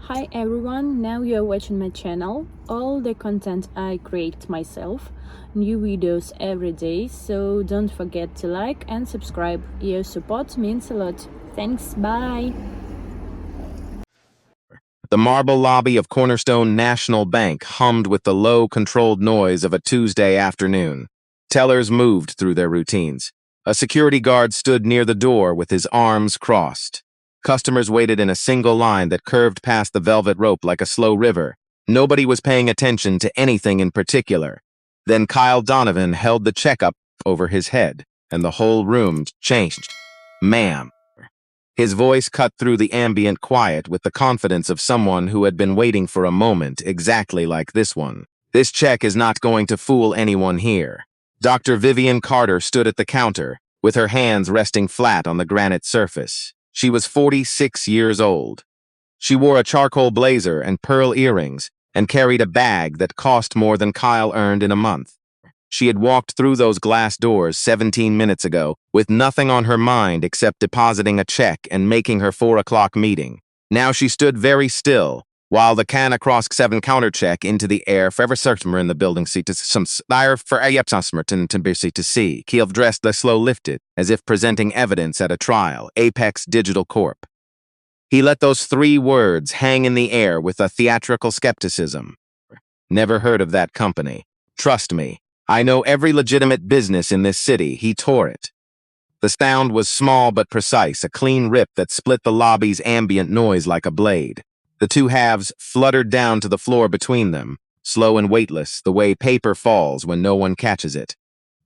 Hi everyone, now you're watching my channel. All the content I create myself, new videos every day, so don't forget to like and subscribe. Your support means a lot. Thanks, bye! The marble lobby of Cornerstone National Bank hummed with the low, controlled noise of a Tuesday afternoon. Tellers moved through their routines. A security guard stood near the door with his arms crossed. Customers waited in a single line that curved past the velvet rope like a slow river. Nobody was paying attention to anything in particular. Then Kyle Donovan held the check up over his head, and the whole room changed. Ma'am. His voice cut through the ambient quiet with the confidence of someone who had been waiting for a moment exactly like this one. This check is not going to fool anyone here. Dr. Vivian Carter stood at the counter, with her hands resting flat on the granite surface. She was 46 years old. She wore a charcoal blazer and pearl earrings, and carried a bag that cost more than Kyle earned in a month. She had walked through those glass doors 17 minutes ago with nothing on her mind except depositing a check and making her 4 o'clock meeting. Now she stood very still, while the can across 7 counter check into the air forever customer in the building seat to some dire for a customer to see. Kiev dressed the slow lifted, as if presenting evidence at a trial, Apex Digital Corp. He let those 3 words hang in the air with a theatrical skepticism. Never heard of that company. Trust me. I know every legitimate business in this city. He tore it. The sound was small but precise, a clean rip that split the lobby's ambient noise like a blade. The 2 halves fluttered down to the floor between them, slow and weightless, the way paper falls when no one catches it.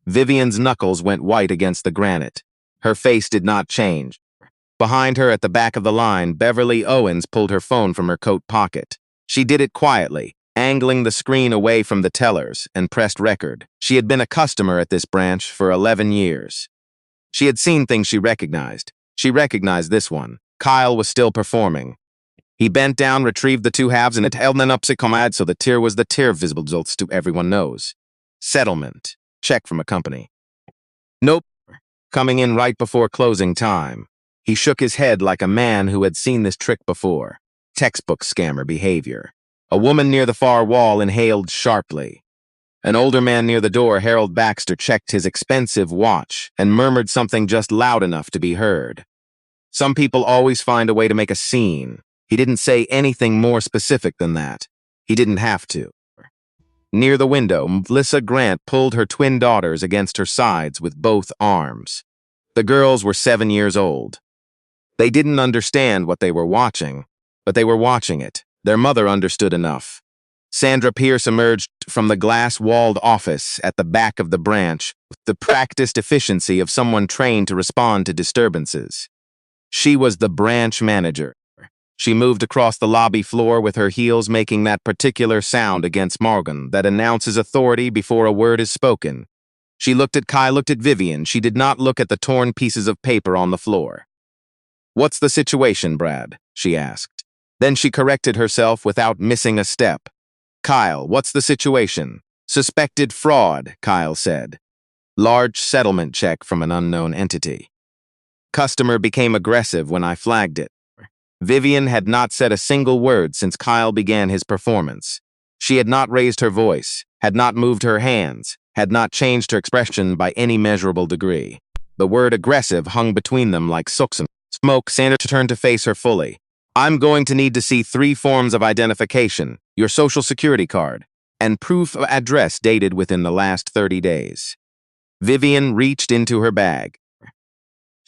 Vivian's knuckles went white against the granite. Her face did not change. Behind her at the back of the line, Beverly Owens pulled her phone from her coat pocket. She did it quietly, angling the screen away from the tellers, and pressed record. She had been a customer at this branch for 11 years. She had seen things she recognized. She recognized this one. Kyle was still performing. He bent down, retrieved the 2 halves, and it held an upsicomad so the tear was the tear visible results to everyone knows. Settlement. Check from a company. Nope. Coming in right before closing time. He shook his head like a man who had seen this trick before. Textbook scammer behavior. A woman near the far wall inhaled sharply. An older man near the door, Harold Baxter, checked his expensive watch and murmured something just loud enough to be heard. Some people always find a way to make a scene. He didn't say anything more specific than that. He didn't have to. Near the window, Melissa Grant pulled her twin daughters against her sides with both arms. The girls were 7 years old. They didn't understand what they were watching, but they were watching it. Their mother understood enough. Sandra Pierce emerged from the glass-walled office at the back of the branch with the practiced efficiency of someone trained to respond to disturbances. She was the branch manager. She moved across the lobby floor with her heels making that particular sound against Morgan that announces authority before a word is spoken. She looked at Kai, looked at Vivian. She did not look at the torn pieces of paper on the floor. "What's the situation, Brad?" she asked. Then she corrected herself without missing a step. "Kyle, what's the situation?" "Suspected fraud," Kyle said. "Large settlement check from an unknown entity. Customer became aggressive when I flagged it." Vivian had not said a single word since Kyle began his performance. She had not raised her voice, had not moved her hands, had not changed her expression by any measurable degree. The word aggressive hung between them like smoke. Sandra turned to face her fully. "I'm going to need to see 3 forms of identification, your social security card, and proof of address dated within the last 30 days. Vivian reached into her bag.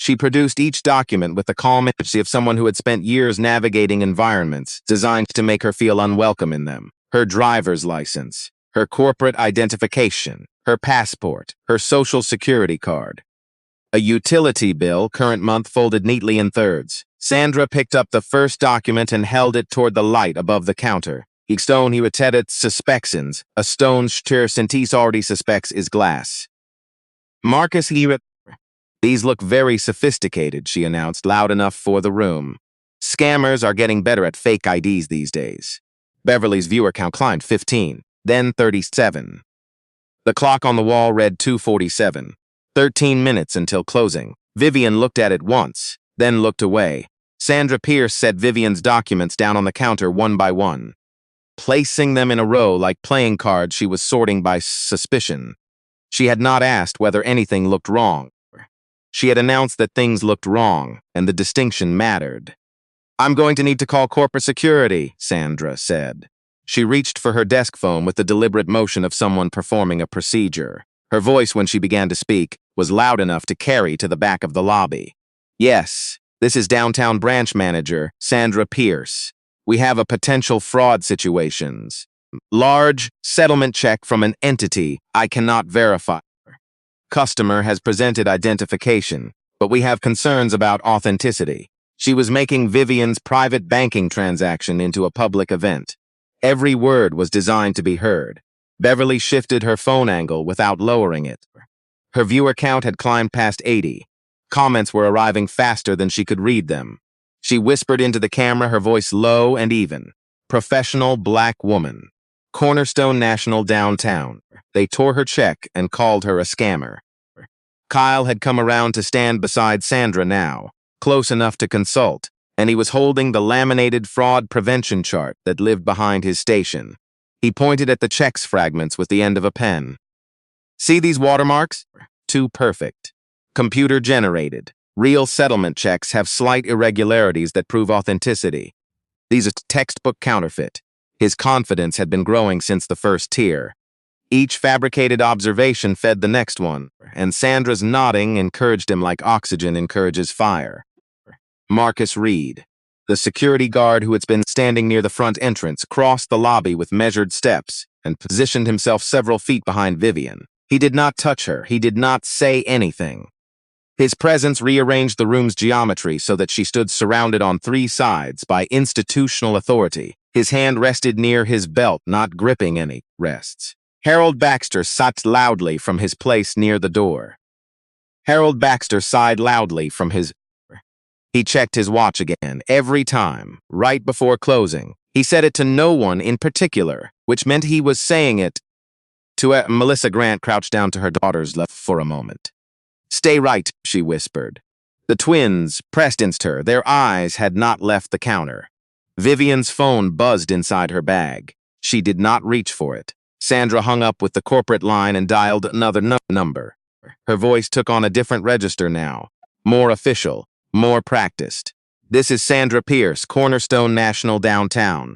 She produced each document with the calm efficiency of someone who had spent years navigating environments designed to make her feel unwelcome in them. Her driver's license, her corporate identification, her passport, her social security card. A utility bill, current month, folded neatly in thirds. Sandra picked up the first document and held it toward the light above the counter. "Ich stone he retedit suspections. A stone stir sentis already suspects is glass. Marcus he These look very sophisticated," she announced loud enough for the room. "Scammers are getting better at fake IDs these days." Beverly's viewer count climbed 15, then 37. The clock on the wall read 2:47. 13 minutes until closing. Vivian looked at it once, then looked away. Sandra Pierce set Vivian's documents down on the counter one by one, placing them in a row like playing cards she was sorting by suspicion. She had not asked whether anything looked wrong. She had announced that things looked wrong, and the distinction mattered. "I'm going to need to call corporate security," Sandra said. She reached for her desk phone with the deliberate motion of someone performing a procedure. Her voice, when she began to speak, was loud enough to carry to the back of the lobby. "Yes, this is downtown branch manager, Sandra Pierce. We have a potential fraud situations. Large settlement check from an entity I cannot verify. Customer has presented identification, but we have concerns about authenticity. She was making Vivian's private banking transaction into a public event. Every word was designed to be heard." Beverly shifted her phone angle without lowering it. Her viewer count had climbed past 80. Comments were arriving faster than she could read them. She whispered into the camera, her voice low and even. "Professional black woman. Cornerstone National downtown. They tore her check and called her a scammer." Kyle had come around to stand beside Sandra now, close enough to consult, and he was holding the laminated fraud prevention chart that lived behind his station. He pointed at the checks fragments with the end of a pen. "See these watermarks? Too perfect. Computer generated. Real settlement checks have slight irregularities that prove authenticity. These are textbook counterfeit." His confidence had been growing since the first tier. Each fabricated observation fed the next one, and Sandra's nodding encouraged him like oxygen encourages fire. Marcus Reed, the security guard who had been standing near the front entrance, crossed the lobby with measured steps and positioned himself several feet behind Vivian. He did not touch her. He did not say anything. His presence rearranged the room's geometry so that she stood surrounded on three sides by institutional authority. His hand rested near his belt, not gripping any rests. Harold Baxter sat loudly from his place near the door. Harold Baxter sighed loudly from his... He checked his watch again, every time, right before closing. He said it to no one in particular, which meant he was saying it to Melissa Grant crouched down to her daughter's left for a moment. "Stay right," she whispered. The twins pressed against her. Their eyes had not left the counter. Vivian's phone buzzed inside her bag. She did not reach for it. Sandra hung up with the corporate line and dialed another number. Her voice took on a different register now, more official, more practiced. "This is Sandra Pierce, Cornerstone National downtown.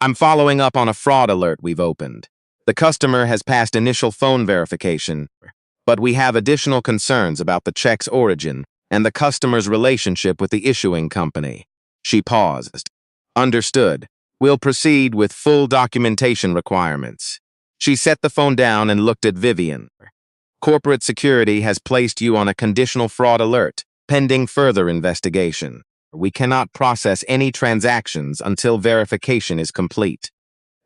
I'm following up on a fraud alert we've opened. The customer has passed initial phone verification, but we have additional concerns about the check's origin and the customer's relationship with the issuing company." She paused. "Understood. We'll proceed with full documentation requirements." She set the phone down and looked at Vivian. "Corporate security has placed you on a conditional fraud alert, pending further investigation. We cannot process any transactions until verification is complete.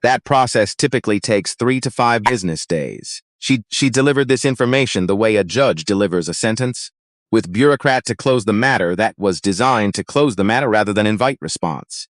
That process typically takes 3 to 5 business days." She delivered this information the way a judge delivers a sentence. With bureaucrat to close the matter that was designed to close the matter rather than invite response.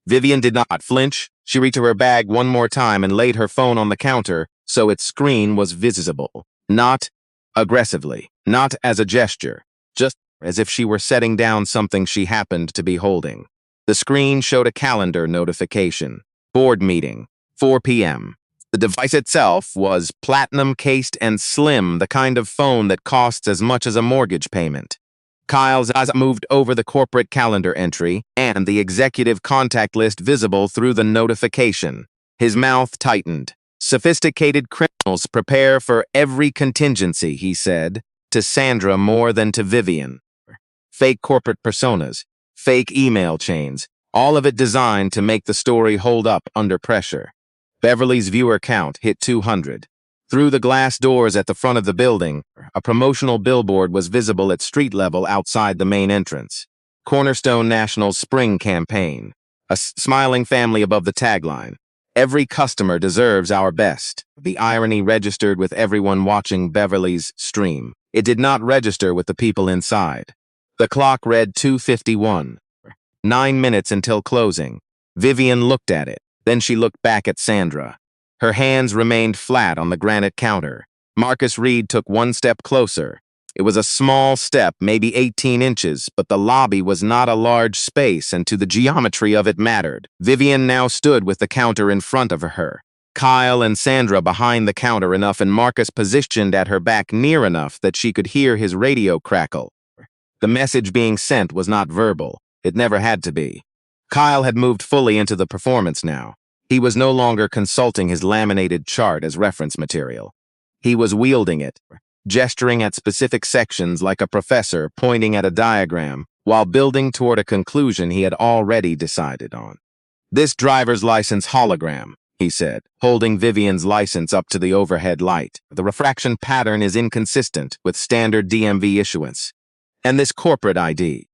Vivian did not flinch. She reached to her bag one more time and laid her phone on the counter so its screen was visible. Not aggressively, not as a gesture, just as if she were setting down something she happened to be holding. The screen showed a calendar notification. Board meeting, 4 p.m. The device itself was platinum-cased and slim, the kind of phone that costs as much as a mortgage payment. Kyle's eyes moved over the corporate calendar entry and the executive contact list visible through the notification. His mouth tightened. "Sophisticated criminals prepare for every contingency," he said, to Sandra more than to Vivian. Fake corporate personas, fake email chains, all of it designed to make the story hold up under pressure. Beverly's viewer count hit 200. Through the glass doors at the front of the building, a promotional billboard was visible at street level outside the main entrance. Cornerstone National's spring campaign. A smiling family above the tagline. "Every customer deserves our best." The irony registered with everyone watching Beverly's stream. It did not register with the people inside. The clock read 2:51. 9 minutes until closing. Vivian looked at it. Then she looked back at Sandra. Her hands remained flat on the granite counter. Marcus Reed took one step closer. It was a small step, maybe 18 inches, but the lobby was not a large space, and to the geometry of it mattered. Vivian now stood with the counter in front of her, Kyle and Sandra behind the counter enough, and Marcus positioned at her back near enough that she could hear his radio crackle. The message being sent was not verbal. It never had to be. Kyle had moved fully into the performance now. He was no longer consulting his laminated chart as reference material. He was wielding it, gesturing at specific sections like a professor pointing at a diagram, while building toward a conclusion he had already decided on. "This driver's license hologram," he said, holding Vivian's license up to the overhead light. "The refraction pattern is inconsistent with standard DMV issuance. And this corporate ID."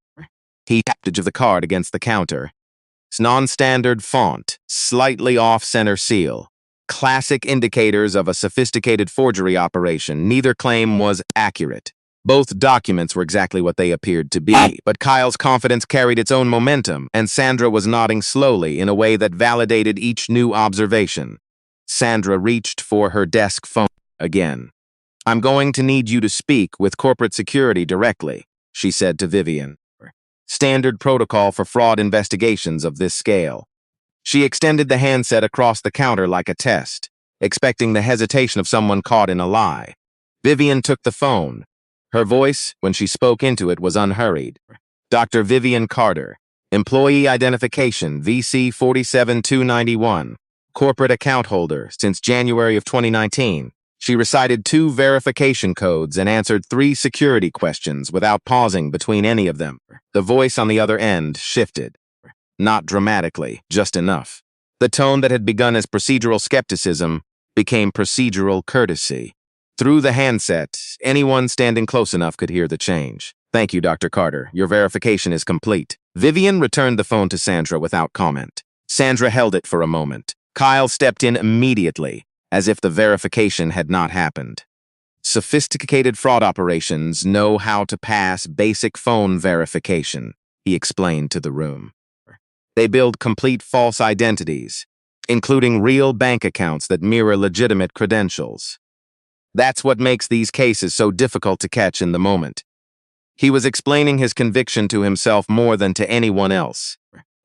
He tapped the edge of the card against the counter. It's non-standard font, slightly off-center seal. Classic indicators of a sophisticated forgery operation. Neither claim was accurate. Both documents were exactly what they appeared to be, but Kyle's confidence carried its own momentum, and Sandra was nodding slowly in a way that validated each new observation. Sandra reached for her desk phone again. "I'm going to need you to speak with corporate security directly," she said to Vivian. Standard protocol for fraud investigations of this scale. She extended the handset across the counter like a test, expecting the hesitation of someone caught in a lie. Vivian took the phone. Her voice, when she spoke into it, was unhurried. "Dr. Vivian Carter, employee identification VC 47291, corporate account holder since January of 2019. She recited 2 verification codes and answered 3 security questions without pausing between any of them. The voice on the other end shifted. Not dramatically, just enough. The tone that had begun as procedural skepticism became procedural courtesy. Through the handset, anyone standing close enough could hear the change. "Thank you, Dr. Carter. Your verification is complete." Vivian returned the phone to Sandra without comment. Sandra held it for a moment. Kyle stepped in immediately, as if the verification had not happened. "Sophisticated fraud operations know how to pass basic phone verification," he explained to the room. "They build complete false identities, including real bank accounts that mirror legitimate credentials. That's what makes these cases so difficult to catch in the moment." He was explaining his conviction to himself more than to anyone else,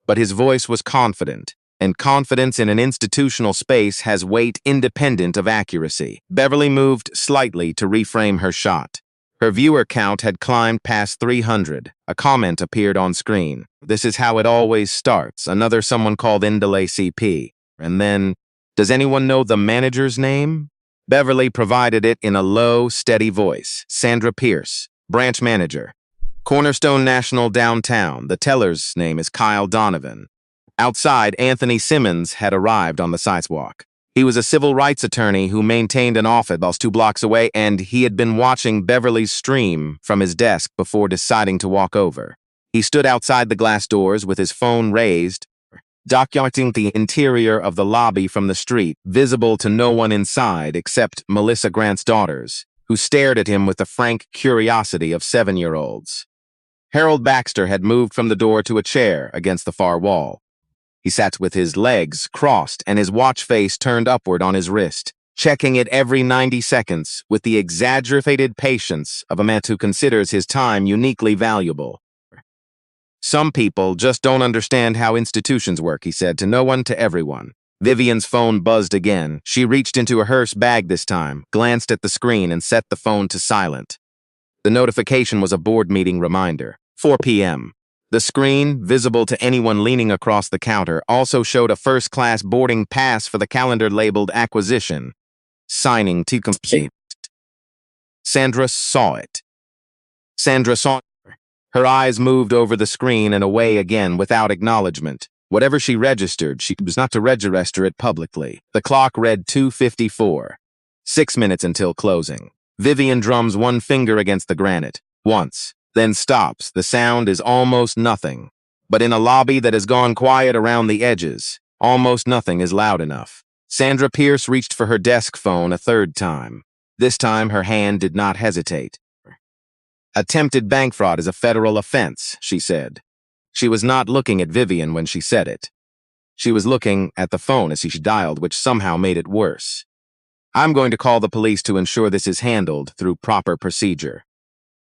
but his voice was confident, and confidence in an institutional space has weight independent of accuracy. Beverly moved slightly to reframe her shot. Her viewer count had climbed past 300. A comment appeared on screen. "This is how it always starts. Another someone called NAACP. And then, does anyone know the manager's name?" Beverly provided it in a low, steady voice. "Sandra Pierce, branch manager. Cornerstone National downtown. The teller's name is Kyle Donovan." Outside, Anthony Simmons had arrived on the sidewalk. He was a civil rights attorney who maintained an office 2 blocks away, and he had been watching Beverly's stream from his desk before deciding to walk over. He stood outside the glass doors with his phone raised, documenting the interior of the lobby from the street, visible to no one inside except Melissa Grant's daughters, who stared at him with the frank curiosity of 7-year-olds. Harold Baxter had moved from the door to a chair against the far wall. He sat with his legs crossed and his watch face turned upward on his wrist, checking it every 90 seconds with the exaggerated patience of a man who considers his time uniquely valuable. "Some people just don't understand how institutions work," he said, to no one, to everyone. Vivian's phone buzzed again. She reached into a hearse bag this time, glanced at the screen, and set the phone to silent. The notification was a board meeting reminder. 4 p.m. The screen, visible to anyone leaning across the counter, also showed a first-class boarding pass for the calendar labeled acquisition. Signing to complete. Sandra saw it. Her eyes moved over the screen and away again without acknowledgement. Whatever she registered, she was not to register it publicly. The clock read 2:54. 6 minutes until closing. Vivian drums one finger against the granite. Once. Then stops. The sound is almost nothing. But in a lobby that has gone quiet around the edges, almost nothing is loud enough. Sandra Pierce reached for her desk phone a 3rd time. This time her hand did not hesitate. "Attempted bank fraud is a federal offense," she said. She was not looking at Vivian when she said it. She was looking at the phone as she dialed, which somehow made it worse. "I'm going to call the police to ensure this is handled through proper procedure."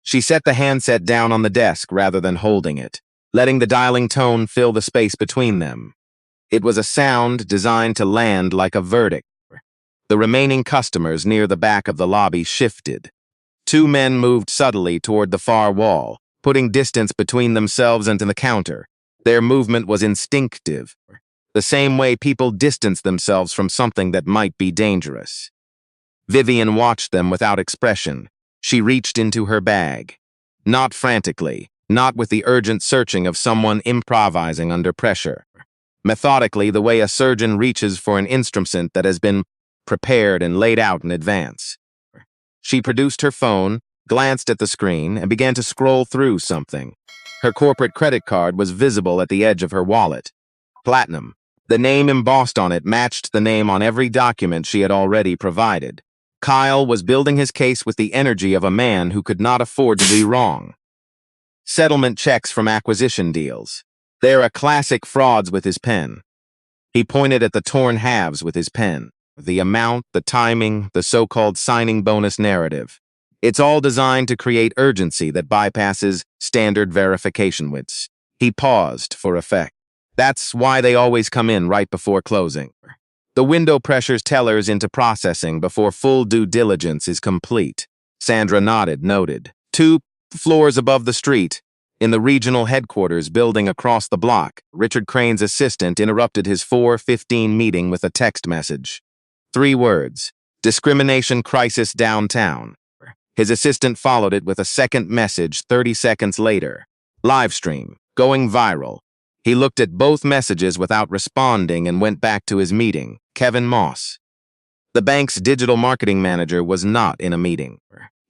She set the handset down on the desk rather than holding it, letting the dialing tone fill the space between them. It was a sound designed to land like a verdict. The remaining customers near the back of the lobby shifted. Two men moved subtly toward the far wall, putting distance between themselves and the counter. Their movement was instinctive, the same way people distance themselves from something that might be dangerous. Vivian watched them without expression. She reached into her bag. Not frantically, not with the urgent searching of someone improvising under pressure. Methodically, the way a surgeon reaches for an instrument that has been prepared and laid out in advance. She produced her phone, glanced at the screen, and began to scroll through something. Her corporate credit card was visible at the edge of her wallet. Platinum. The name embossed on it matched the name on every document she had already provided. Kyle was building his case with the energy of a man who could not afford to be wrong. Settlement checks from acquisition deals. They're a classic frauds with his pen. He pointed at the torn halves with his pen. The amount, the timing, the so-called signing bonus narrative. It's all designed to create urgency that bypasses standard verification widths. He paused for effect. That's why they always come in right before closing. The window pressures tellers into processing before full due diligence is complete. Sandra nodded. 2 floors above the street, in the regional headquarters building across the block, Richard Crane's assistant interrupted his 4:15 meeting with a text message. 3 words: discrimination crisis downtown. His assistant followed it with a second message 30 seconds later. Live stream, going viral. He looked at both messages without responding and went back to his meeting. Kevin Moss. The bank's digital marketing manager was not in a meeting.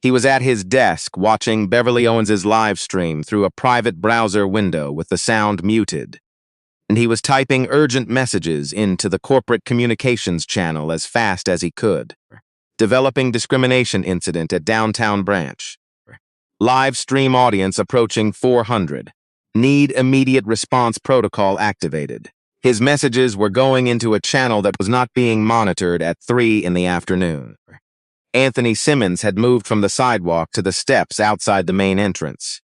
He was at his desk watching Beverly Owens's live stream through a private browser window with the sound muted. And he was typing urgent messages into the corporate communications channel as fast as he could. Developing discrimination incident at downtown branch. Live stream audience approaching 400. Need immediate response protocol activated. His messages were going into a channel that was not being monitored at 3 in the afternoon. Anthony Simmons had moved from the sidewalk to the steps outside the main entrance.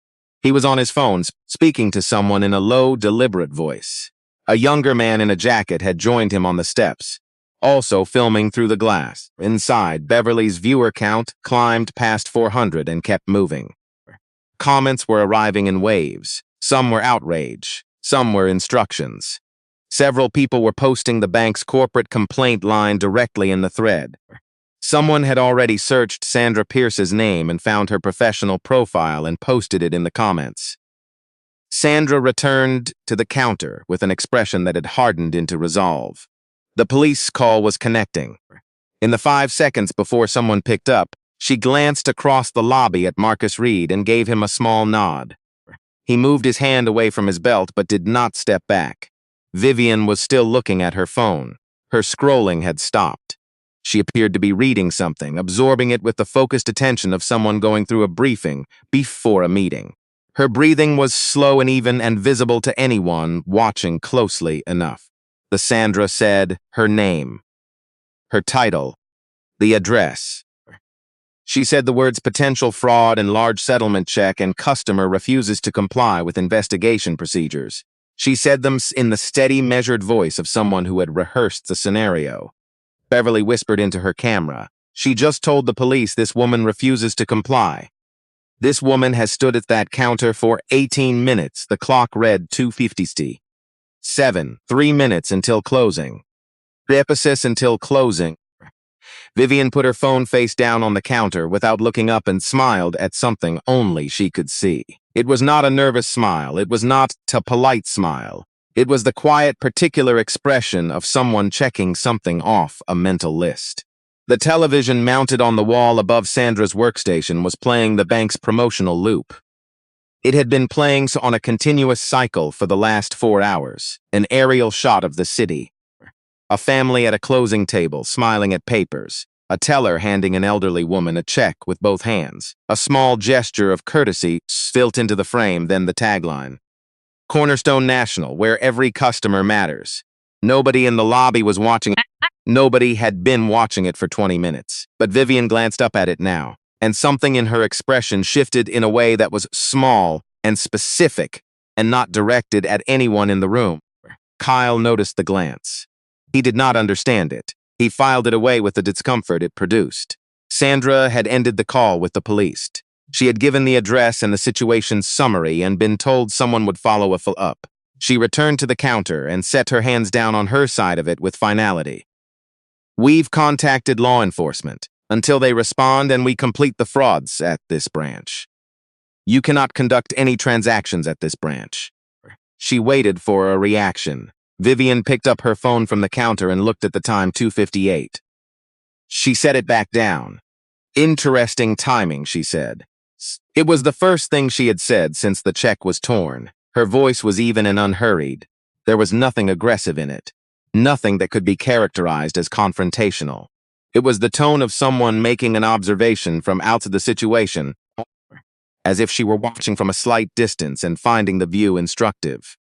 He was on his phone, speaking to someone in a low, deliberate voice. A younger man in a jacket had joined him on the steps, also filming through the glass. Inside, Beverly's viewer count climbed past 400 and kept moving. Comments were arriving in waves. Some were outrage. Some were instructions. Several people were posting the bank's corporate complaint line directly in the thread. Someone had already searched Sandra Pierce's name and found her professional profile and posted it in the comments. Sandra returned to the counter with an expression that had hardened into resolve. The police call was connecting. In the 5 seconds before someone picked up, she glanced across the lobby at Marcus Reed and gave him a small nod. He moved his hand away from his belt but did not step back. Vivian was still looking at her phone. Her scrolling had stopped. She appeared to be reading something, absorbing it with the focused attention of someone going through a briefing before a meeting. Her breathing was slow and even and visible to anyone watching closely enough. The Sandra said her name, her title, the address. She said the words potential fraud and large settlement check and customer refuses to comply with investigation procedures. She said them in the steady, measured voice of someone who had rehearsed the scenario. Beverly whispered into her camera. She just told the police this woman refuses to comply. This woman has stood at that counter for 18 minutes. The clock read 2:50. 3 minutes until closing. Emphasis until closing. Vivian put her phone face down on the counter without looking up and smiled at something only she could see. It was not a nervous smile. It was not a polite smile. It was the quiet, particular expression of someone checking something off a mental list. The television mounted on the wall above Sandra's workstation was playing the bank's promotional loop. It had been playing on a continuous cycle for the last 4 hours, an aerial shot of the city. A family at a closing table, smiling at papers. A teller handing an elderly woman a check with both hands. A small gesture of courtesy spilt into the frame, then the tagline. Cornerstone National, where every customer matters. Nobody in the lobby was watching. Nobody had been watching it for 20 minutes. But Vivian glanced up at it now. and something in her expression shifted in a way that was small and specific and not directed at anyone in the room. Kyle noticed the glance. He did not understand it. He filed it away with the discomfort it produced. Sandra had ended the call with the police. She had given the address and the situation's summary and been told someone would follow up. She returned to the counter and set her hands down on her side of it with finality. We've contacted law enforcement until they respond and we complete the frauds at this branch. You cannot conduct any transactions at this branch. She waited for a reaction. Vivian picked up her phone from the counter and looked at the time, 2:58. She set it back down. Interesting timing, she said. It was the first thing she had said since the check was torn. Her voice was even and unhurried. There was nothing aggressive in it. Nothing that could be characterized as confrontational. It was the tone of someone making an observation from out of the situation, as if she were watching from a slight distance and finding the view instructive.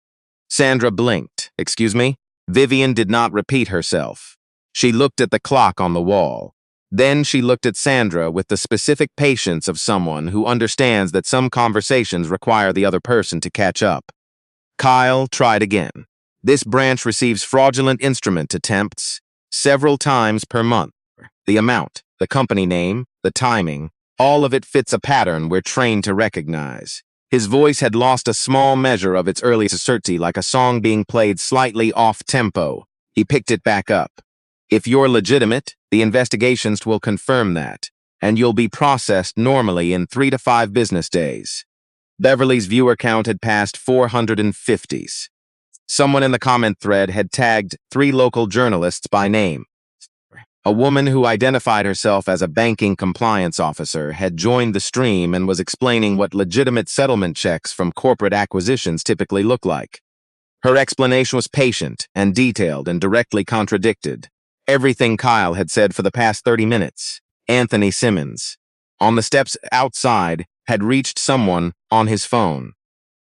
Sandra blinked. Excuse me? Vivian did not repeat herself. She looked at the clock on the wall. Then she looked at Sandra with the specific patience of someone who understands that some conversations require the other person to catch up. Kyle tried again. This branch receives fraudulent instrument attempts several times per month. The amount, the company name, the timing, all of it fits a pattern we're trained to recognize. His voice had lost a small measure of its early certainty, like a song being played slightly off-tempo. He picked it back up. If you're legitimate, the investigations will confirm that, and you'll be processed normally in 3 to 5 business days. Beverly's viewer count had passed 450s. Someone in the comment thread had tagged 3 local journalists by name. A woman who identified herself as a banking compliance officer had joined the stream and was explaining what legitimate settlement checks from corporate acquisitions typically look like. Her explanation was patient and detailed and directly contradicted everything Kyle had said for the past 30 minutes. Anthony Simmons, on the steps outside, had reached someone on his phone.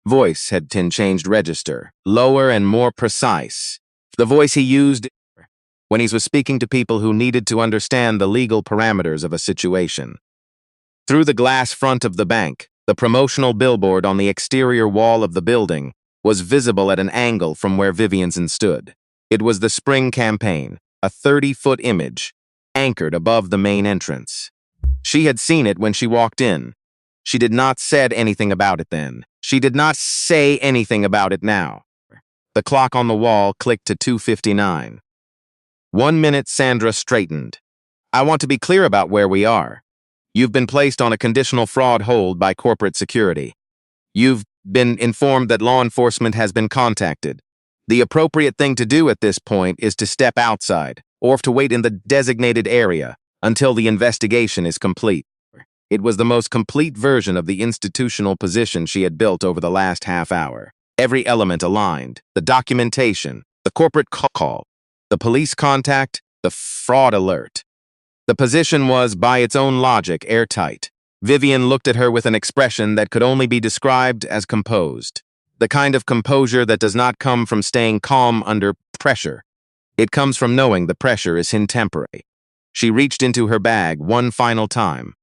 Voice had changed register, lower and more precise. The voice he used when he was speaking to people who needed to understand the legal parameters of a situation. Through the glass front of the bank, the promotional billboard on the exterior wall of the building was visible at an angle from where Vivian stood. It was the spring campaign, a 30-foot image, anchored above the main entrance. She had seen it when she walked in. She did not said anything about it then. She did not say anything about it now. The clock on the wall clicked to 2:59. 1 minute, Sandra straightened. I want to be clear about where we are. You've been placed on a conditional fraud hold by corporate security. You've been informed that law enforcement has been contacted. The appropriate thing to do at this point is to step outside, or to wait in the designated area until the investigation is complete. It was the most complete version of the institutional position she had built over the last half hour. Every element aligned: the documentation, the corporate call, the police contact, the fraud alert. The position was, by its own logic, airtight. Vivian looked at her with an expression that could only be described as composed. The kind of composure that does not come from staying calm under pressure. It comes from knowing the pressure is temporary. She reached into her bag one final time.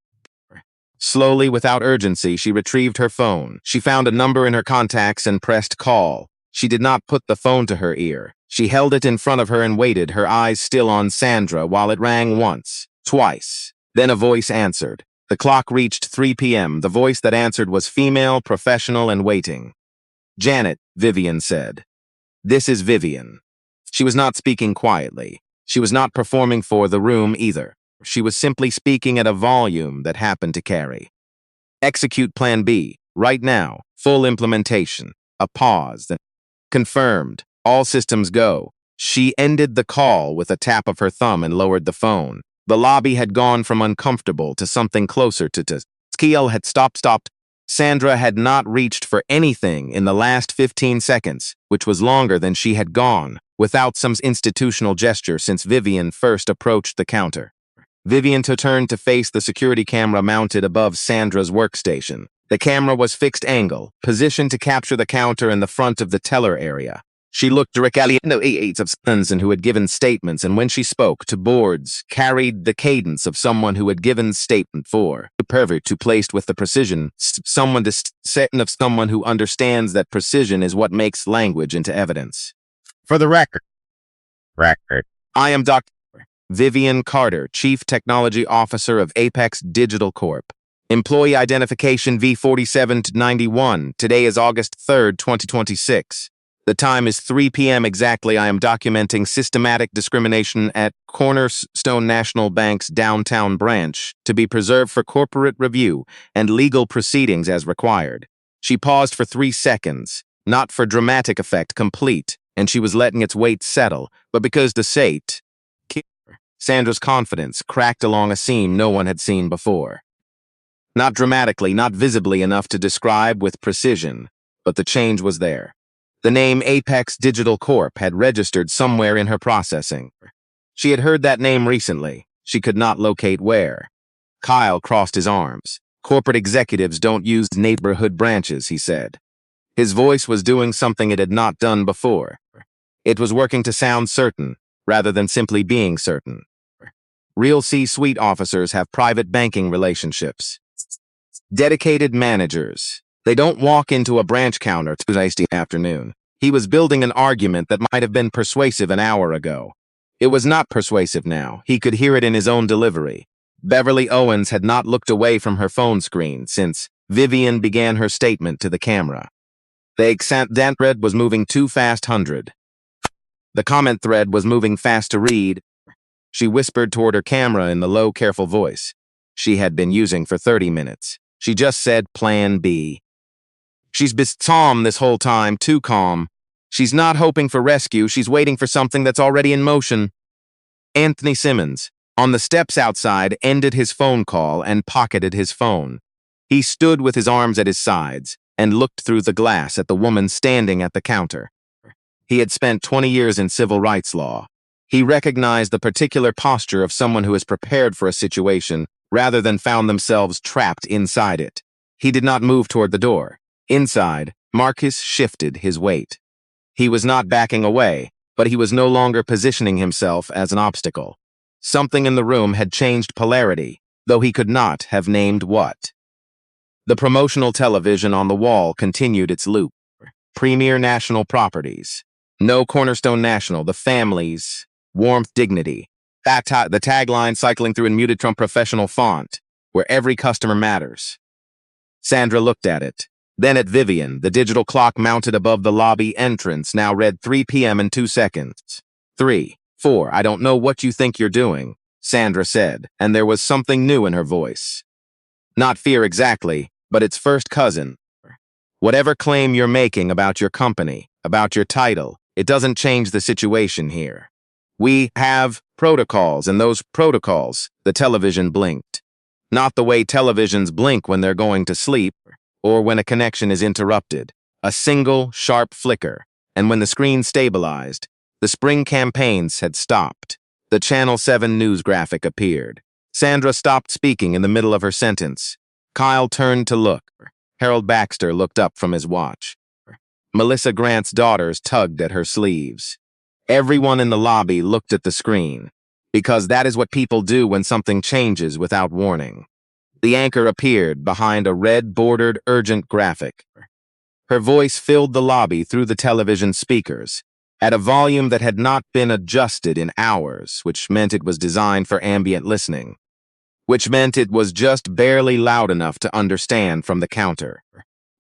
Slowly, without urgency, she retrieved her phone. She found a number in her contacts and pressed call. She did not put the phone to her ear. She held it in front of her and waited, her eyes still on Sandra, while it rang once, twice. Then a voice answered. The clock reached 3 p.m. The voice that answered was female, professional, and waiting. Janet, Vivian said. This is Vivian. She was not speaking quietly. She was not performing for the room either. She was simply speaking at a volume that happened to carry. Execute Plan B, right now, full implementation. A pause, then confirmed. All systems go. She ended the call with a tap of her thumb and lowered the phone. The lobby had gone from uncomfortable to something closer to Skiel had stopped. Sandra had not reached for anything in the last 15 seconds, which was longer than she had gone, without some institutional gesture since Vivian first approached the counter. Vivian turned to face the security camera mounted above Sandra's workstation. The camera was fixed angle, positioned to capture the counter in the front of the teller area. She looked directly at the aides of sons and who had given statements, and when she spoke to boards, carried the cadence of someone who had given statement for pervert to placed with the precision, someone to certain of someone who understands that precision is what makes language into evidence. For the record, I am Dr. Vivian Carter, Chief Technology Officer of Apex Digital Corp. Employee identification V4791. Today is August 3rd, 2026. The time is 3 p.m. exactly. I am documenting systematic discrimination at Cornerstone National Bank's downtown branch to be preserved for corporate review and legal proceedings as required. She paused for 3 seconds, not for dramatic effect complete, and she was letting its weight settle, but because the sate, Sandra's confidence cracked along a seam no one had seen before. Not dramatically, not visibly enough to describe with precision, but the change was there. The name Apex Digital Corp had registered somewhere in her processing. She had heard that name recently. She could not locate where. Kyle crossed his arms. Corporate executives don't use neighborhood branches, he said. His voice was doing something it had not done before. It was working to sound certain, rather than simply being certain. Real C-suite officers have private banking relationships. Dedicated managers. They don't walk into a branch counter Tuesday afternoon. He was building an argument that might have been persuasive an hour ago. It was not persuasive now. He could hear it in his own delivery. Beverly Owens had not looked away from her phone screen since Vivian began her statement to the camera. The accent thread was moving too fast. The comment thread was moving fast to read. She whispered toward her camera in the low, careful voice she had been using for 30 minutes. She just said, Plan B. She's been calm this whole time, too calm. She's not hoping for rescue, she's waiting for something that's already in motion. Anthony Simmons, on the steps outside, ended his phone call and pocketed his phone. He stood with his arms at his sides and looked through the glass at the woman standing at the counter. He had spent 20 years in civil rights law. He recognized the particular posture of someone who is prepared for a situation rather than found themselves trapped inside it. He did not move toward the door. Inside, Marcus shifted his weight. He was not backing away, but he was no longer positioning himself as an obstacle. Something in the room had changed polarity, though he could not have named what. The promotional television on the wall continued its loop. Premier national properties. No Cornerstone National, the families, warmth, dignity. The tagline cycling through in muted Trump professional font, where every customer matters. Sandra looked at it. Then at Vivian, the digital clock mounted above the lobby entrance now read 3 p.m. and 2 seconds. 3, 4, I don't know what you think you're doing, Sandra said, and there was something new in her voice. Not fear exactly, but its first cousin. Whatever claim you're making about your company, about your title, it doesn't change the situation here. We have protocols, and those protocols, the television blinked. Not the way televisions blink when they're going to sleep, or when a connection is interrupted. A single, sharp flicker, and when the screen stabilized, the spring campaigns had stopped. The Channel 7 news graphic appeared. Sandra stopped speaking in the middle of her sentence. Kyle turned to look. Harold Baxter looked up from his watch. Melissa Grant's daughters tugged at her sleeves. Everyone in the lobby looked at the screen, because that is what people do when something changes without warning. The anchor appeared behind a red-bordered urgent graphic. Her voice filled the lobby through the television speakers, at a volume that had not been adjusted in hours, which meant it was designed for ambient listening, which meant it was just barely loud enough to understand from the counter.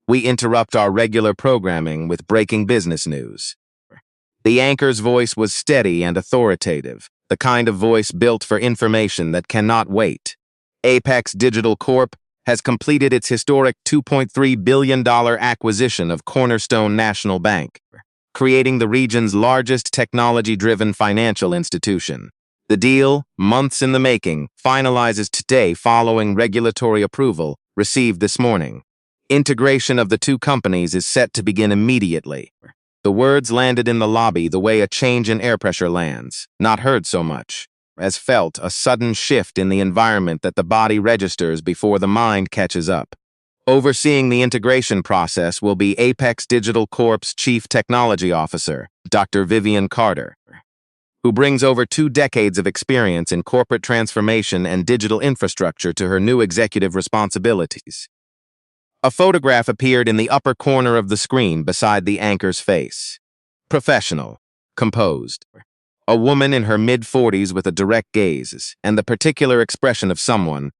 We interrupt our regular programming with breaking business news. The anchor's voice was steady and authoritative, the kind of voice built for information that cannot wait. Apex Digital Corp has completed its historic $2.3 billion acquisition of Cornerstone National Bank, creating the region's largest technology-driven financial institution. The deal, months in the making, finalizes today following regulatory approval received this morning. Integration of the two companies is set to begin immediately. The words landed in the lobby the way a change in air pressure lands, not heard so much, as felt a sudden shift in the environment that the body registers before the mind catches up. Overseeing the integration process will be Apex Digital Corp's Chief Technology Officer, Dr. Vivian Carter, who brings over 2 decades of experience in corporate transformation and digital infrastructure to her new executive responsibilities. A photograph appeared in the upper corner of the screen beside the anchor's face. Professional, composed. A woman in her mid-40s with a direct gaze and the particular expression of someone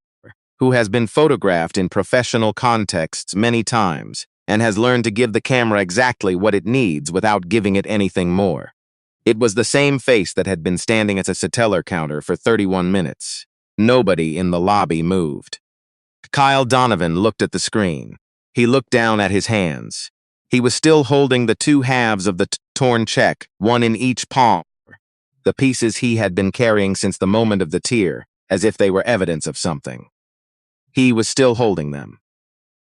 who has been photographed in professional contexts many times and has learned to give the camera exactly what it needs without giving it anything more. It was the same face that had been standing at a teller counter for 31 minutes. Nobody in the lobby moved. Kyle Donovan looked at the screen. He looked down at his hands. He was still holding the 2 halves of the torn check, one in each palm, the pieces he had been carrying since the moment of the tear, as if they were evidence of something. He was still holding them.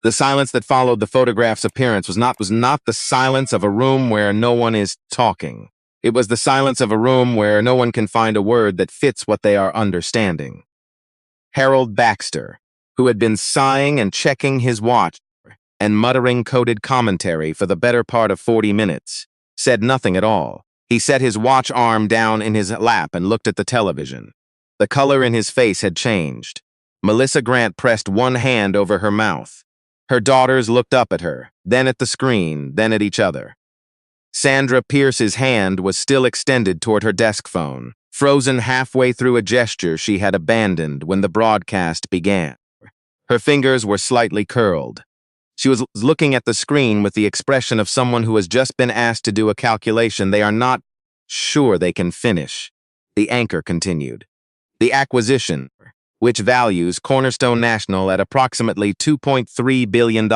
The silence that followed the photograph's appearance was not the silence of a room where no one is talking. It was the silence of a room where no one can find a word that fits what they are understanding. Harold Baxter, who had been sighing and checking his watch and muttering coded commentary for the better part of 40 minutes, said nothing at all. He set his watch arm down in his lap and looked at the television. The color in his face had changed. Melissa Grant pressed one hand over her mouth. Her daughters looked up at her, then at the screen, then at each other. Sandra Pierce's hand was still extended toward her desk phone, frozen halfway through a gesture she had abandoned when the broadcast began. Her fingers were slightly curled. She was looking at the screen with the expression of someone who has just been asked to do a calculation they are not sure they can finish. The anchor continued. The acquisition, which values Cornerstone National at approximately $2.3 billion,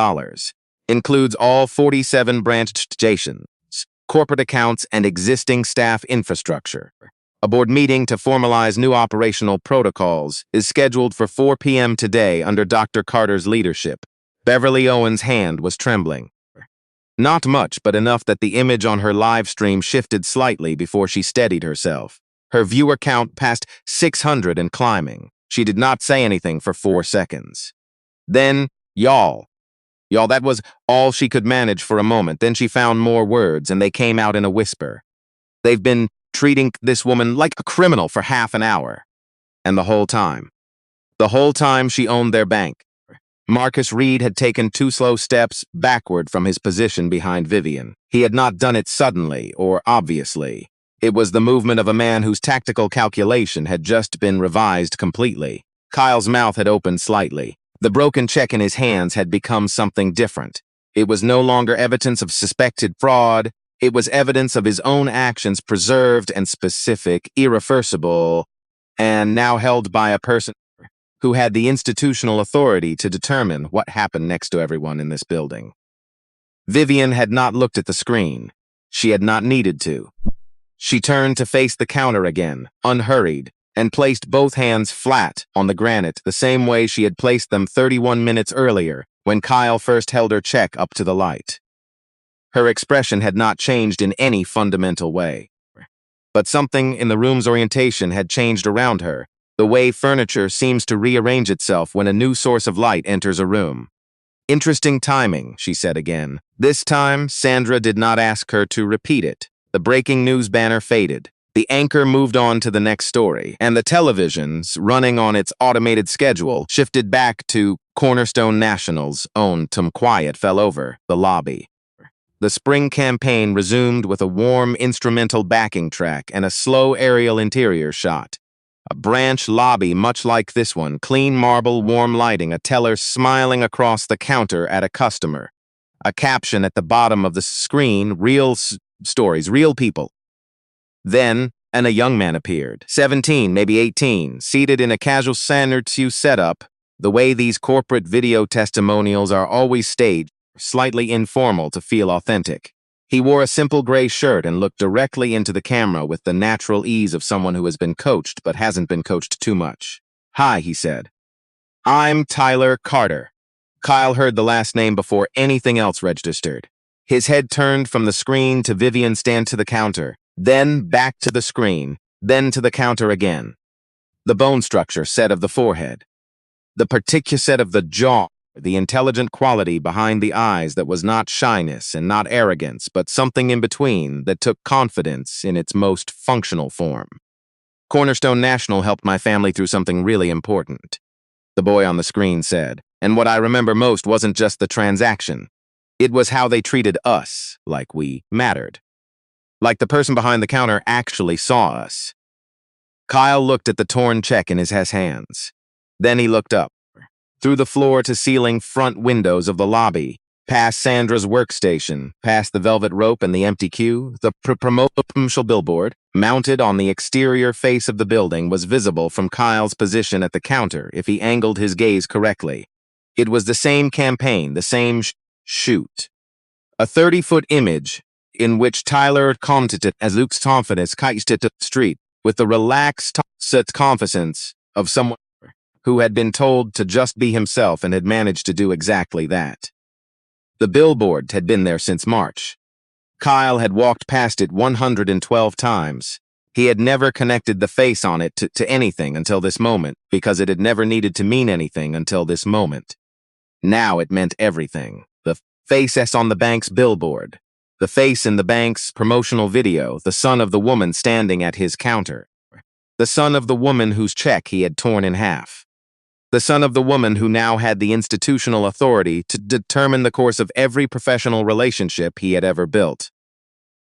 includes all 47 branch stations, corporate accounts, and existing staff infrastructure. A board meeting to formalize new operational protocols is scheduled for 4 p.m. today under Dr. Carter's leadership. Beverly Owen's hand was trembling. Not much, but enough that the image on her live stream shifted slightly before she steadied herself. Her viewer count passed 600 and climbing. She did not say anything for 4 seconds. Then, y'all, that was all she could manage for a moment. Then she found more words, and they came out in a whisper. They've been treating this woman like a criminal for half an hour. And the whole time she owned their bank. Marcus Reed had taken 2 slow steps backward from his position behind Vivian. He had not done it suddenly or obviously. It was the movement of a man whose tactical calculation had just been revised completely. Kyle's mouth had opened slightly. The broken check in his hands had become something different. It was no longer evidence of suspected fraud. It was evidence of his own actions, preserved and specific, irreversible, and now held by a person who had the institutional authority to determine what happened next to everyone in this building. Vivian had not looked at the screen. She had not needed to. She turned to face the counter again, unhurried, and placed both hands flat on the granite the same way she had placed them 31 minutes earlier when Kyle first held her check up to the light. Her expression had not changed in any fundamental way. But something in the room's orientation had changed around her, the way furniture seems to rearrange itself when a new source of light enters a room. Interesting timing, she said again. This time, Sandra did not ask her to repeat it. The breaking news banner faded. The anchor moved on to the next story, and the televisions, running on its automated schedule, shifted back to Cornerstone National's own Tom Quiet fell over the lobby. The spring campaign resumed with a warm instrumental backing track and a slow aerial interior shot. A branch lobby much like this one, clean marble, warm lighting, a teller smiling across the counter at a customer. A caption at the bottom of the screen, real stories, real people. Then, a young man appeared, 17, maybe 18, seated in a casual standard setup, the way these corporate video testimonials are always staged, slightly informal to feel authentic. He wore a simple gray shirt and looked directly into the camera with the natural ease of someone who has been coached but hasn't been coached too much. "Hi," he said. "I'm Tyler Carter." Kyle heard the last name before anything else registered. His head turned from the screen to Vivian stand to the counter, then back to the screen, then to the counter again. The bone structure set of the forehead. The particular set of the jaw, the intelligent quality behind the eyes that was not shyness and not arrogance, but something in between that took confidence in its most functional form. Cornerstone National helped my family through something really important, the boy on the screen said, and what I remember most wasn't just the transaction. It was how they treated us like we mattered. Like the person behind the counter actually saw us. Kyle looked at the torn check in his hands. Then he looked up, through the floor-to-ceiling front windows of the lobby, past Sandra's workstation, past the velvet rope and the empty queue. The promotional billboard, mounted on the exterior face of the building, was visible from Kyle's position at the counter if he angled his gaze correctly. It was the same campaign, the same shoot. A 30-foot image in which Tyler commented as Luke's confidence kiced the street with the relaxed confidence of someone who had been told to just be himself and had managed to do exactly that. The billboard had been there since March. Kyle had walked past it 112 times. He had never connected the face on it to anything until this moment, because it had never needed to mean anything until this moment. Now it meant everything. The face on the bank's billboard, the face in the bank's promotional video, the son of the woman standing at his counter, the son of the woman whose check he had torn in half. The son of the woman who now had the institutional authority to determine the course of every professional relationship he had ever built.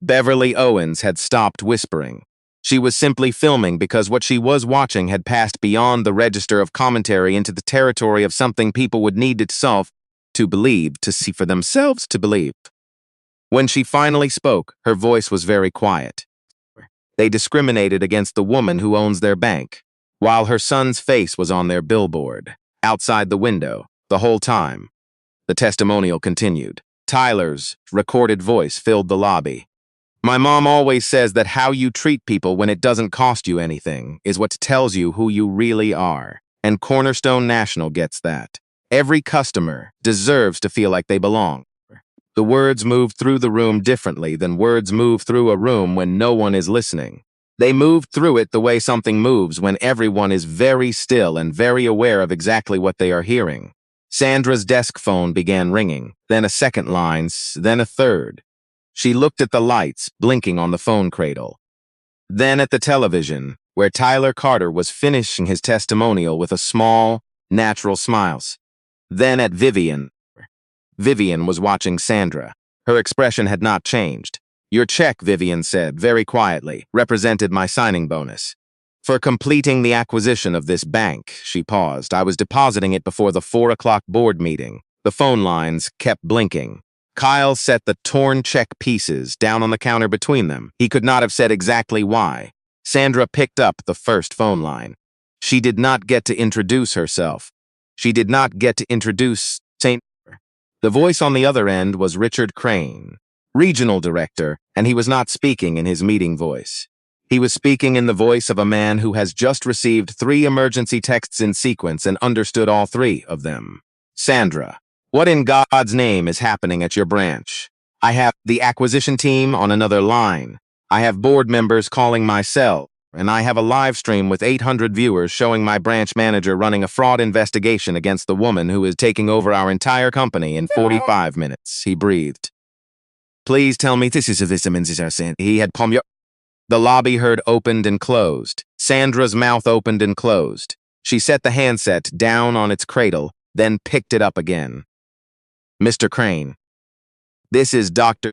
Beverly Owens had stopped whispering. She was simply filming because what she was watching had passed beyond the register of commentary into the territory of something people would need to solve, to believe, to see for themselves to believe. When she finally spoke, her voice was very quiet. They discriminated against the woman who owns their bank, while her son's face was on their billboard, outside the window, the whole time. The testimonial continued. Tyler's recorded voice filled the lobby. My mom always says that how you treat people when it doesn't cost you anything is what tells you who you really are. And Cornerstone National gets that. Every customer deserves to feel like they belong. The words move through the room differently than words move through a room when no one is listening. They moved through it the way something moves when everyone is very still and very aware of exactly what they are hearing. Sandra's desk phone began ringing, then a second line, then a third. She looked at the lights blinking on the phone cradle. Then at the television, where Tyler Carter was finishing his testimonial with a small, natural smile. Then at Vivian. Vivian was watching Sandra. Her expression had not changed. Your check, Vivian said, very quietly, represented my signing bonus. For completing the acquisition of this bank, she paused. I was depositing it before the 4 o'clock board meeting. The phone lines kept blinking. Kyle set the torn check pieces down on the counter between them. He could not have said exactly why. Sandra picked up the first phone line. She did not get to introduce herself. She did not get to introduce St. The voice on the other end was Richard Crane, regional director, and he was not speaking in his meeting voice. He was speaking in the voice of a man who has just received 3 emergency texts in sequence and understood all 3 of them. Sandra, what in God's name is happening at your branch? I have the acquisition team on another line. I have board members calling my cell, and I have a live stream with 800 viewers showing my branch manager running a fraud investigation against the woman who is taking over our entire company in 45 minutes, he breathed. Please tell me this is a vitamin he had palm. The lobby heard opened and closed. Sandra's mouth opened and closed. She set the handset down on its cradle, then picked it up again. Mr. Crane. This is Dr.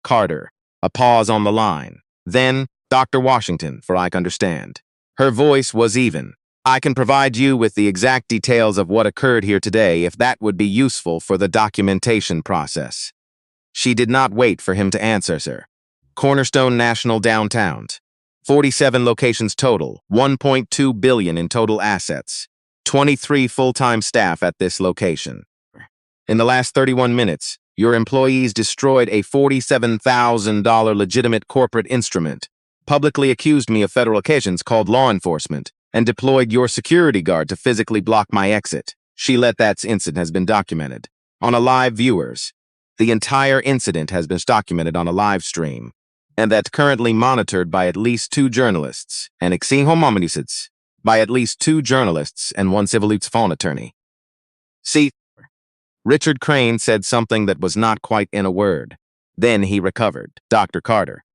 Carter. A pause on the line. Then, Dr. Washington, for I understand. Her voice was even. I can provide you with the exact details of what occurred here today if that would be useful for the documentation process. She did not wait for him to answer, sir. Cornerstone National downtown. 47 locations total, $1.2 billion in total assets. 23 full-time staff at this location. In the last 31 minutes, your employees destroyed a $47,000 legitimate corporate instrument, publicly accused me of federal occasions called law enforcement, and deployed your security guard to physically block my exit. She let that incident has been documented. On a live viewers. The entire incident has been documented on a live stream, and that's currently monitored by at least 2 journalists, and by at least 2 journalists and 1 civil phone attorney. See, Richard Crane said something that was not quite in a word. Then he recovered. Dr. Carter,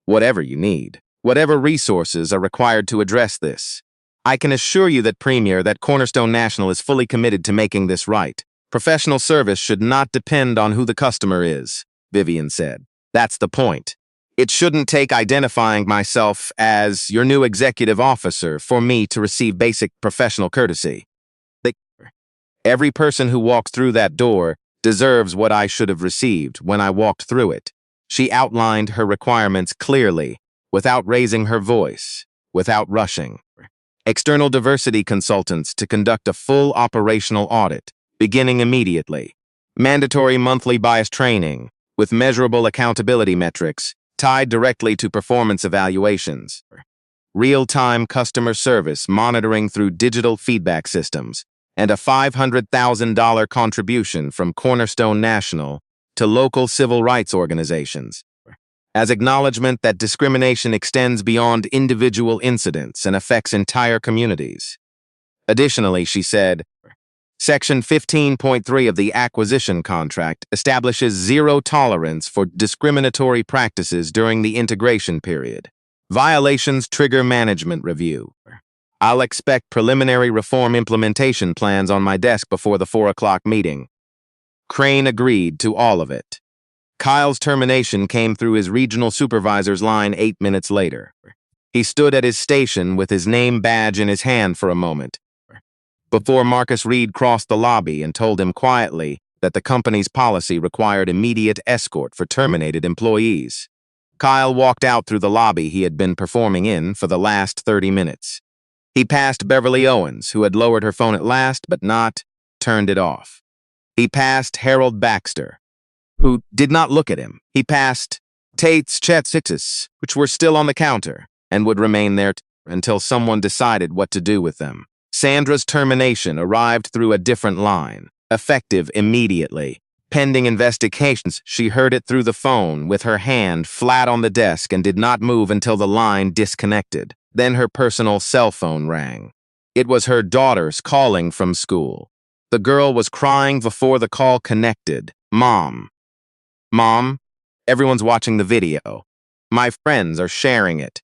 whatever you need, whatever resources are required to address this. I can assure you that Premier, that Cornerstone National is fully committed to making this right. Professional service should not depend on who the customer is, Vivian said. That's the point. It shouldn't take identifying myself as your new executive officer for me to receive basic professional courtesy. Every person who walks through that door deserves what I should have received when I walked through it. She outlined her requirements clearly, without raising her voice, without rushing. External diversity consultants to conduct a full operational audit, beginning immediately. Mandatory monthly bias training, with measurable accountability metrics, tied directly to performance evaluations. Real-time customer service monitoring through digital feedback systems, and a $500,000 contribution from Cornerstone National to local civil rights organizations, as acknowledgement that discrimination extends beyond individual incidents and affects entire communities. Additionally, she said, Section 15.3 of the acquisition contract establishes zero tolerance for discriminatory practices during the integration period. Violations trigger management review. I'll expect preliminary reform implementation plans on my desk before the 4 o'clock meeting. Crane agreed to all of it. Kyle's termination came through his regional supervisor's line 8 minutes later. He stood at his station with his name badge in his hand for a moment, before Marcus Reed crossed the lobby and told him quietly that the company's policy required immediate escort for terminated employees. Kyle walked out through the lobby he had been performing in for the last 30 minutes. He passed Beverly Owens, who had lowered her phone at last, but not turned it off. He passed Harold Baxter, who did not look at him. He passed Tate's Chetsitis, which were still on the counter, and would remain there until someone decided what to do with them. Sandra's termination arrived through a different line, effective immediately. Pending investigations, she heard it through the phone with her hand flat on the desk and did not move until the line disconnected. Then her personal cell phone rang. It was her daughter's calling from school. The girl was crying before the call connected. Mom. Mom, everyone's watching the video. My friends are sharing it.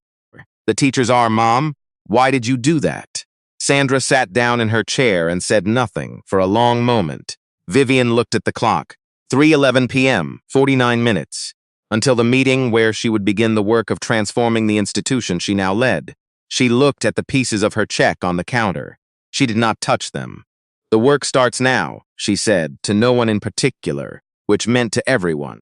The teachers are, Mom, why did you do that? Sandra sat down in her chair and said nothing for a long moment. Vivian looked at the clock. 3:11 p.m., 49 minutes. Until the meeting where she would begin the work of transforming the institution she now led. She looked at the pieces of her check on the counter. She did not touch them. The work starts now, she said, to no one in particular, which meant to everyone.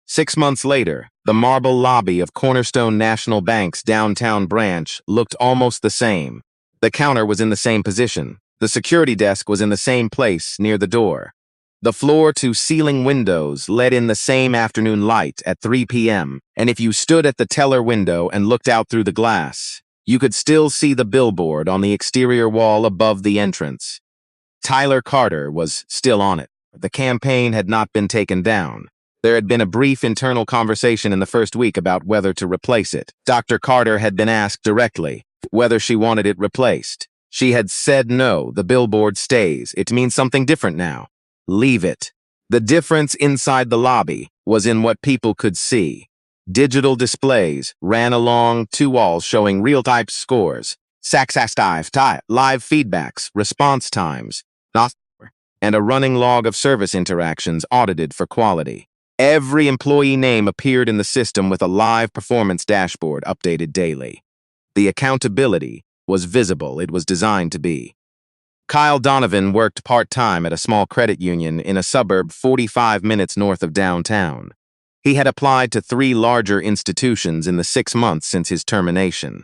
6 months later, the marble lobby of Cornerstone National Bank's downtown branch looked almost the same. The counter was in the same position. The security desk was in the same place near the door. The floor-to-ceiling windows let in the same afternoon light at 3 p.m., and if you stood at the teller window and looked out through the glass, you could still see the billboard on the exterior wall above the entrance. Tyler Carter was still on it. The campaign had not been taken down. There had been a brief internal conversation in the first week about whether to replace it. Dr. Carter had been asked directly whether she wanted it replaced. She had said no, the billboard stays. It means something different now. Leave it. The difference inside the lobby was in what people could see. Digital displays ran along 2 walls showing real-time scores, live feedbacks, response times, and a running log of service interactions audited for quality. Every employee name appeared in the system with a live performance dashboard updated daily. The accountability was visible. It was designed to be. Kyle Donovan worked part-time at a small credit union in a suburb 45 minutes north of downtown. He had applied to 3 larger institutions in the 6 months since his termination.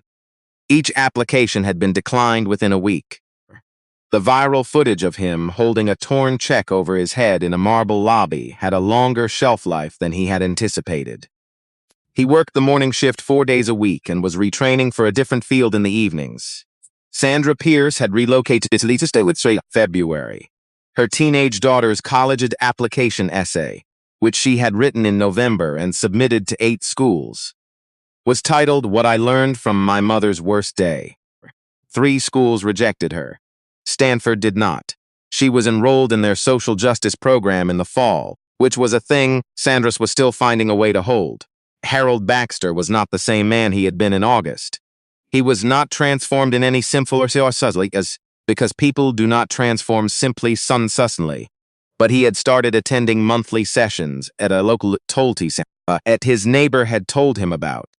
Each application had been declined within a week. The viral footage of him holding a torn check over his head in a marble lobby had a longer shelf life than he had anticipated. He worked the morning shift 4 days a week and was retraining for a different field in the evenings. Sandra Pierce had relocated to Italy to stay with February. Her teenage daughter's college application essay, which she had written in November and submitted to 8 schools, was titled What I Learned from My Mother's Worst Day. 3 schools rejected her. Stanford did not. She was enrolled in their social justice program in the fall, which was a thing Sandras was still finding a way to hold. Harold Baxter was not the same man he had been in August. He was not transformed in any simple or subtly as because people do not transform simply suddenly. But he had started attending monthly sessions at a local Tolty center at his neighbor had told him about.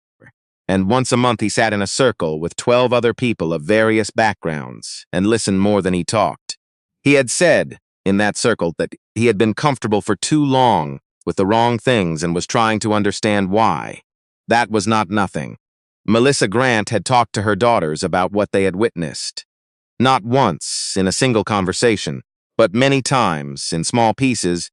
And once a month he sat in a circle with 12 other people of various backgrounds and listened more than he talked. He had said in that circle that he had been comfortable for too long with the wrong things and was trying to understand why. That was not nothing. Melissa Grant had talked to her daughters about what they had witnessed. Not once in a single conversation, but many times in small pieces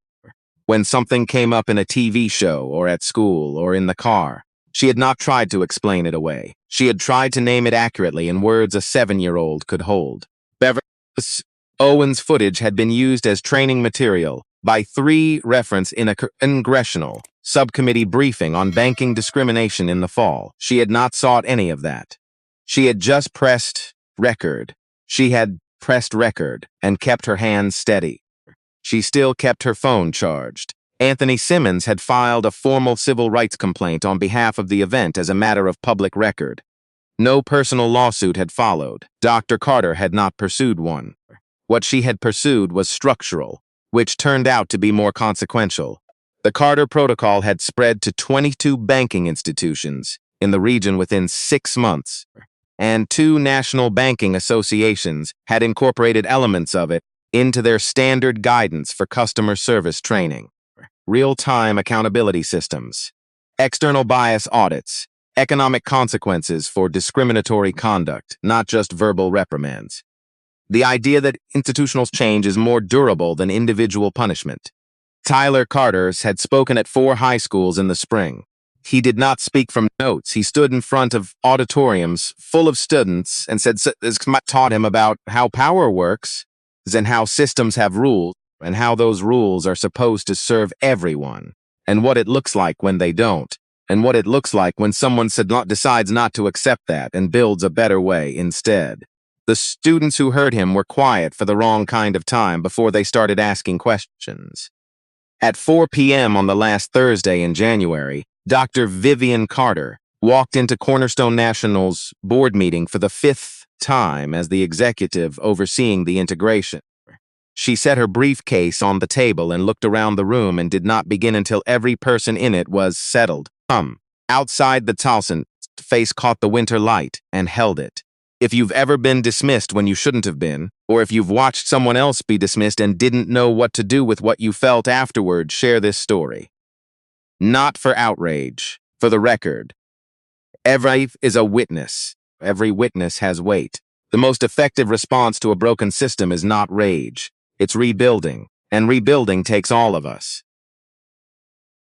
when something came up in a TV show or at school or in the car. She had not tried to explain it away. She had tried to name it accurately in words a 7-year-old could hold. Beverly Owen's footage had been used as training material by 3 reference in a congressional subcommittee briefing on banking discrimination in the fall. She had not sought any of that. She had just pressed record. She had pressed record and kept her hands steady. She still kept her phone charged. Anthony Simmons had filed a formal civil rights complaint on behalf of the event as a matter of public record. No personal lawsuit had followed. Dr. Carter had not pursued one. What she had pursued was structural, which turned out to be more consequential. The Carter Protocol had spread to 22 banking institutions in the region within 6 months, and 2 national banking associations had incorporated elements of it into their standard guidance for customer service training. Real-time accountability systems, external bias audits, economic consequences for discriminatory conduct, not just verbal reprimands. The idea that institutional change is more durable than individual punishment. Tyler Carters had spoken at 4 high schools in the spring. He did not speak from notes. He stood in front of auditoriums full of students and said, taught him about how power works and how systems have rules, and how those rules are supposed to serve everyone, and what it looks like when they don't, and what it looks like when someone decides not to accept that and builds a better way instead. The students who heard him were quiet for the wrong kind of time before they started asking questions. At 4 p.m. on the last Thursday in January, Dr. Vivian Carter walked into Cornerstone National's board meeting for the 5th time as the executive overseeing the integration. She set her briefcase on the table and looked around the room and did not begin until every person in it was settled. Outside the Towson, face caught the winter light and held it. If you've ever been dismissed when you shouldn't have been, or if you've watched someone else be dismissed and didn't know what to do with what you felt afterward, share this story. Not for outrage, for the record. Every is a witness. Every witness has weight. The most effective response to a broken system is not rage. It's rebuilding, and rebuilding takes all of us.